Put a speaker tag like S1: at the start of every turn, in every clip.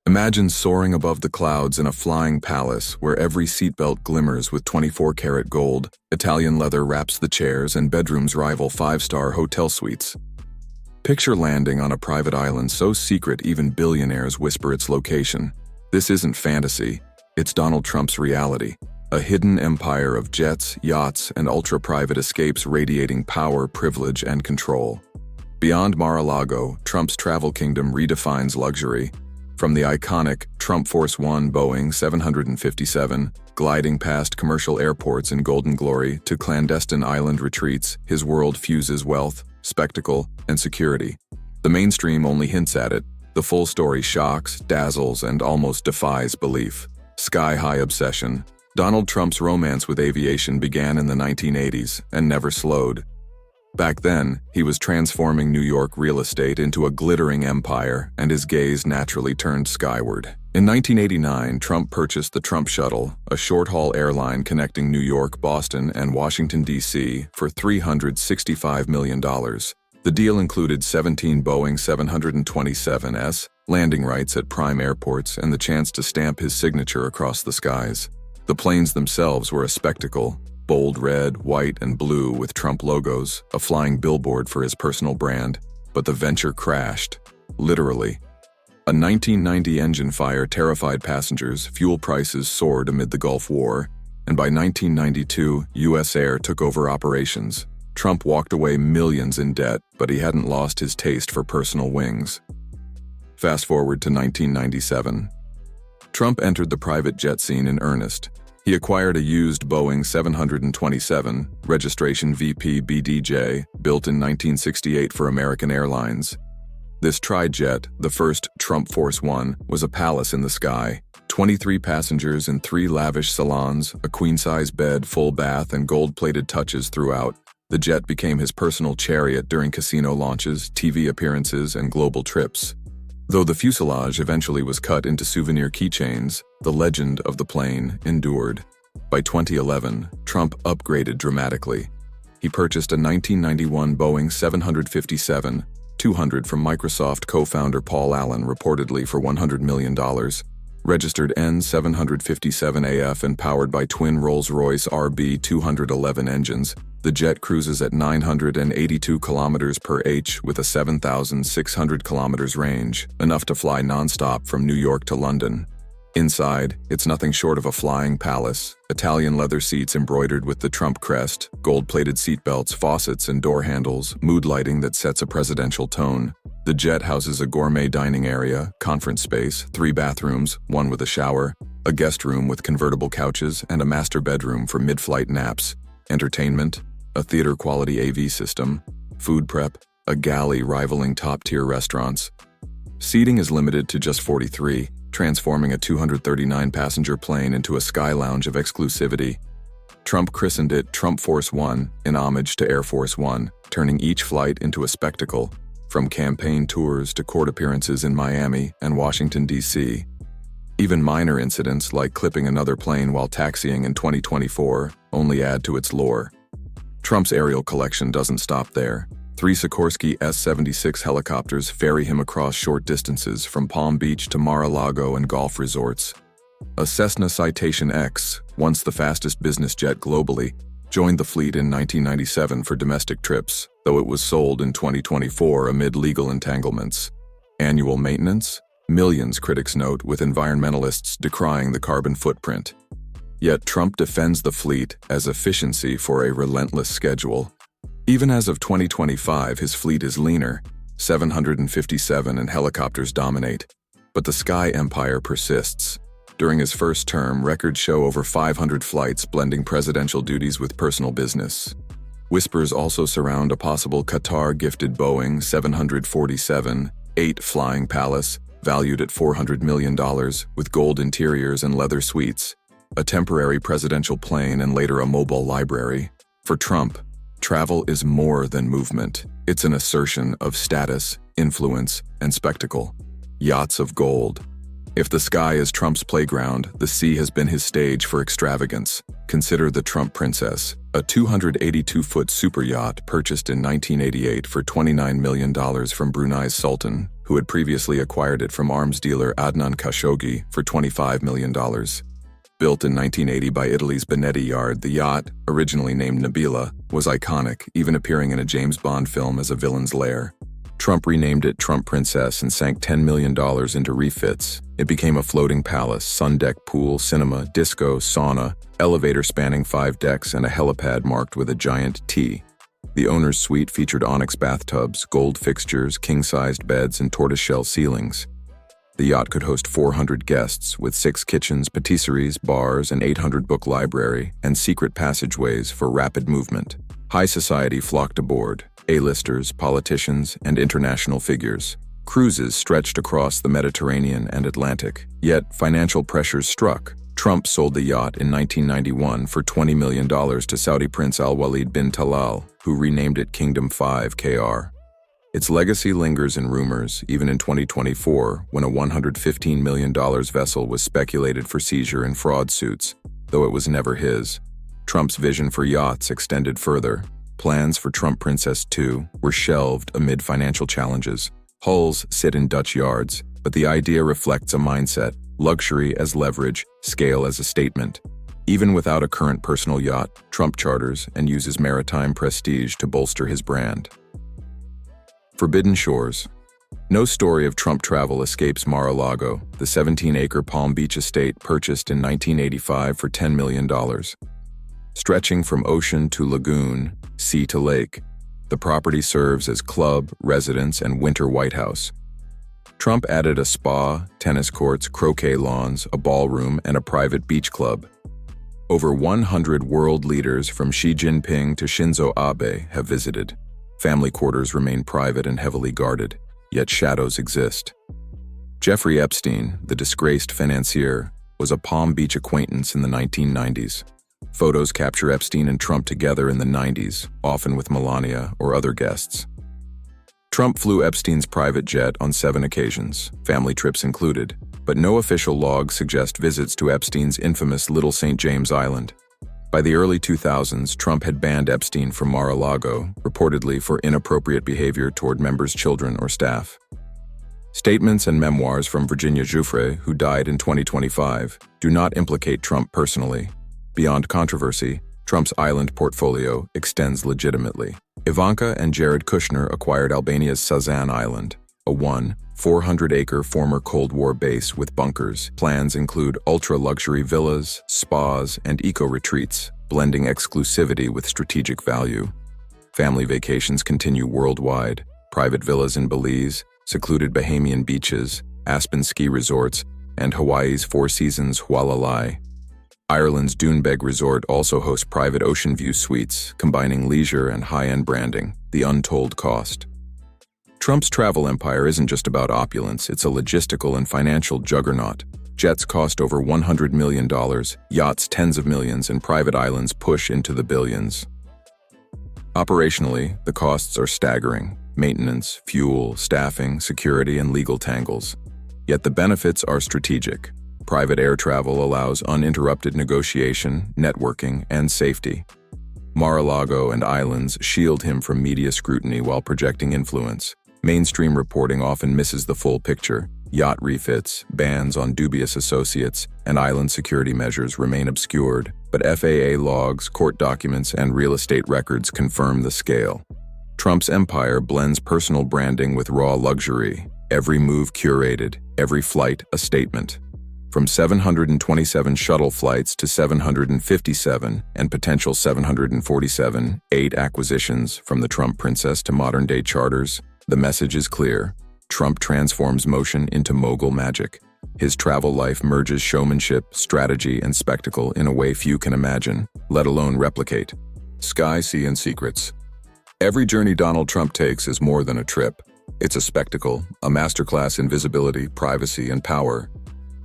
S1: Imagine soaring above the clouds in a flying palace where every seatbelt glimmers with 24-karat gold, Italian leather wraps the chairs, and bedrooms rival five-star hotel suites. Picture landing on a private island so secret even billionaires whisper its location. This isn't fantasy, it's Donald Trump's reality. A hidden empire of jets, yachts, and ultra-private escapes radiating power, privilege, and control. Beyond Mar-a-Lago, Trump's travel kingdom redefines luxury. From the iconic Trump Force One Boeing 757, gliding past commercial airports in golden glory, to clandestine island retreats, his world fuses wealth, spectacle, and security. The mainstream only hints at it. The full story shocks, dazzles, and almost defies belief. Sky-high obsession. Donald Trump's romance with aviation began in the 1980s and never slowed. Back then, he was transforming New York real estate into a glittering empire, and his gaze naturally turned skyward. In 1989, Trump purchased the Trump Shuttle, a short-haul airline connecting New York, Boston, and Washington, D.C., for $365 million. The deal included 17 Boeing 727s, landing rights at prime airports, and the chance to stamp his signature across the skies. The planes themselves were a spectacle. Bold red, white, and blue with Trump logos, a flying billboard for his personal brand. But the venture crashed. Literally. A 1990 engine fire terrified passengers, fuel prices soared amid the Gulf War, and by 1992, U.S. Air took over operations. Trump walked away millions in debt, but he hadn't lost his taste for personal wings. Fast forward to 1997. Trump entered the private jet scene in earnest. He acquired a used Boeing 727, registration VP BDJ, built in 1968 for American Airlines. This tri-jet, the first Trump Force One, was a palace in the sky. 23 passengers in 3 lavish salons, a queen-size bed, full bath, and gold-plated touches throughout. The jet became his personal chariot during casino launches, TV appearances, and global trips. Though the fuselage eventually was cut into souvenir keychains, the legend of the plane endured. By 2011, Trump upgraded dramatically. He purchased a 1991 Boeing 757-200 from Microsoft co-founder Paul Allen, reportedly for $100 million. Registered N757AF and powered by twin Rolls-Royce RB211 engines, the jet cruises at 982 kilometers per h with a 7,600 kilometers range, enough to fly nonstop from New York to London. Inside, it's nothing short of a flying palace. Italian leather seats embroidered with the Trump crest, gold-plated seatbelts, faucets, and door handles, mood lighting that sets a presidential tone. The jet houses a gourmet dining area, conference space, 3 bathrooms, 1 with a shower, a guest room with convertible couches, and a master bedroom for mid-flight naps. Entertainment, a theater-quality AV system, food prep, a galley rivaling top-tier restaurants. Seating is limited to just 43, transforming a 239-passenger plane into a sky lounge of exclusivity. Trump christened it Trump Force One in homage to Air Force One, turning each flight into a spectacle, from campaign tours to court appearances in Miami and Washington, D.C. Even minor incidents like clipping another plane while taxiing in 2024 only add to its lore. Trump's aerial collection doesn't stop there. 3 Sikorsky S-76 helicopters ferry him across short distances from Palm Beach to Mar-a-Lago and golf resorts. A Cessna Citation X, once the fastest business jet globally, joined the fleet in 1997 for domestic trips, though it was sold in 2024 amid legal entanglements. Annual maintenance? Millions, critics note, with environmentalists decrying the carbon footprint. Yet Trump defends the fleet as efficiency for a relentless schedule. Even as of 2025, his fleet is leaner, 757 and helicopters dominate. But the sky empire persists. During his first term, records show over 500 flights blending presidential duties with personal business. Whispers also surround a possible Qatar-gifted Boeing 747-8 flying palace, valued at $400 million, with gold interiors and leather suites, a temporary presidential plane and later a mobile library. For Trump, travel is more than movement. It's an assertion of status, influence, and spectacle. Yachts of gold. If the sky is Trump's playground, the sea has been his stage for extravagance. Consider the Trump Princess, a 282-foot super yacht purchased in 1988 for $29 million from Brunei's Sultan, who had previously acquired it from arms dealer Adnan Khashoggi for $25 million. Built in 1980 by Italy's Benetti Yard, the yacht, originally named Nabila, was iconic, even appearing in a James Bond film as a villain's lair. Trump renamed it Trump Princess and sank $10 million into refits. It became a floating palace, sun-deck pool, cinema, disco, sauna, elevator spanning 5 decks, and a helipad marked with a giant T. The owner's suite featured onyx bathtubs, gold fixtures, king-sized beds, and tortoiseshell ceilings. The yacht could host 400 guests, with 6 kitchens, patisseries, bars, an 800-book library, and secret passageways for rapid movement. High society flocked aboard, A-listers, politicians, and international figures. Cruises stretched across the Mediterranean and Atlantic. Yet, financial pressures struck. Trump sold the yacht in 1991 for $20 million to Saudi Prince Al-Walid bin Talal, who renamed it Kingdom 5 KR. Its legacy lingers in rumors, even in 2024, when a $115 million vessel was speculated for seizure in fraud suits, though it was never his. Trump's vision for yachts extended further. Plans for Trump Princess 2 were shelved amid financial challenges. Hulls sit in Dutch yards, but the idea reflects a mindset: luxury as leverage, scale as a statement. Even without a current personal yacht, Trump charters and uses maritime prestige to bolster his brand. Forbidden Shores. No story of Trump travel escapes Mar-a-Lago, the 17-acre Palm Beach estate purchased in 1985 for $10 million. Stretching from ocean to lagoon, sea to lake, the property serves as club, residence, and winter White House. Trump added a spa, tennis courts, croquet lawns, a ballroom, and a private beach club. Over 100 world leaders from Xi Jinping to Shinzo Abe have visited. Family quarters remain private and heavily guarded, yet shadows exist. Jeffrey Epstein, the disgraced financier, was a Palm Beach acquaintance in the 1990s. Photos capture Epstein and Trump together in the 90s, often with Melania or other guests. Trump flew Epstein's private jet on 7 occasions, family trips included, but no official logs suggest visits to Epstein's infamous Little St. James Island. By the early 2000s, Trump had banned Epstein from Mar-a-Lago, reportedly for inappropriate behavior toward members' children or staff. Statements and memoirs from Virginia Giuffre, who died in 2025, do not implicate Trump personally. Beyond controversy, Trump's island portfolio extends legitimately. Ivanka and Jared Kushner acquired Albania's Sazan Island, a 400-acre former Cold War base with bunkers. Plans include ultra-luxury villas, spas, and eco-retreats, blending exclusivity with strategic value. Family vacations continue worldwide. Private villas in Belize, secluded Bahamian beaches, Aspen ski resorts, and Hawaii's Four Seasons Hualalai. Ireland's Doonbeg Resort also hosts private ocean view suites, combining leisure and high-end branding, the untold cost. Trump's travel empire isn't just about opulence, it's a logistical and financial juggernaut. Jets cost over $100 million, yachts tens of millions, and private islands push into the billions. Operationally, the costs are staggering: maintenance, fuel, staffing, security, and legal tangles. Yet the benefits are strategic. Private air travel allows uninterrupted negotiation, networking, and safety. Mar-a-Lago and islands shield him from media scrutiny while projecting influence. Mainstream reporting often misses the full picture. Yacht refits, bans on dubious associates, and island security measures remain obscured, but FAA logs, court documents, and real estate records confirm the scale. Trump's empire blends personal branding with raw luxury, every move curated, every flight a statement. From 727 shuttle flights to 757 and potential 747, 8 acquisitions from the Trump Princess to modern-day charters, the message is clear. Trump transforms motion into mogul magic. His travel life merges showmanship, strategy, and spectacle in a way few can imagine, let alone replicate. Sky, sea, and secrets. Every journey Donald Trump takes is more than a trip. It's a spectacle, a masterclass in visibility, privacy, and power.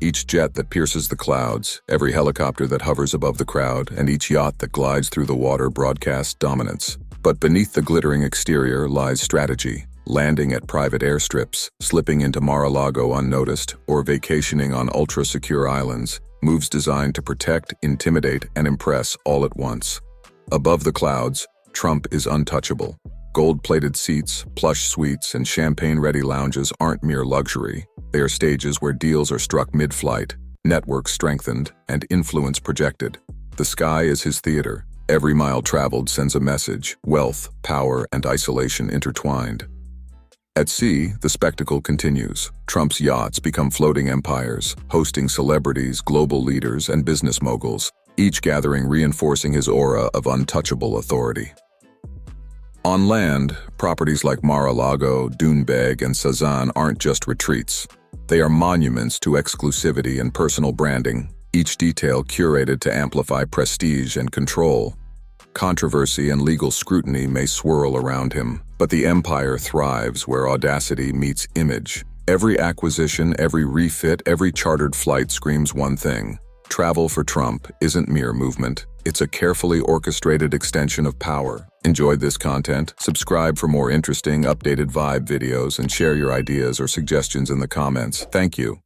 S1: Each jet that pierces the clouds, every helicopter that hovers above the crowd, and each yacht that glides through the water broadcasts dominance. But beneath the glittering exterior lies strategy. Landing at private airstrips, slipping into Mar-a-Lago unnoticed, or vacationing on ultra-secure islands, moves designed to protect, intimidate, and impress all at once. Above the clouds, Trump is untouchable. Gold-plated seats, plush suites, and champagne-ready lounges aren't mere luxury. They are stages where deals are struck mid-flight, networks strengthened, and influence projected. The sky is his theater. Every mile traveled sends a message: wealth, power, and isolation intertwined. At sea, the spectacle continues. Trump's yachts become floating empires, hosting celebrities, global leaders, and business moguls, each gathering reinforcing his aura of untouchable authority. On land, properties like Mar-a-Lago, Doonbeg, and Sazan aren't just retreats. They are monuments to exclusivity and personal branding, each detail curated to amplify prestige and control. Controversy and legal scrutiny may swirl around him, but the empire thrives where audacity meets image. Every acquisition, every refit, every chartered flight screams one thing: travel for Trump isn't mere movement, it's a carefully orchestrated extension of power. Enjoyed this content? Subscribe for more interesting, updated vibe videos and share your ideas or suggestions in the comments. Thank you.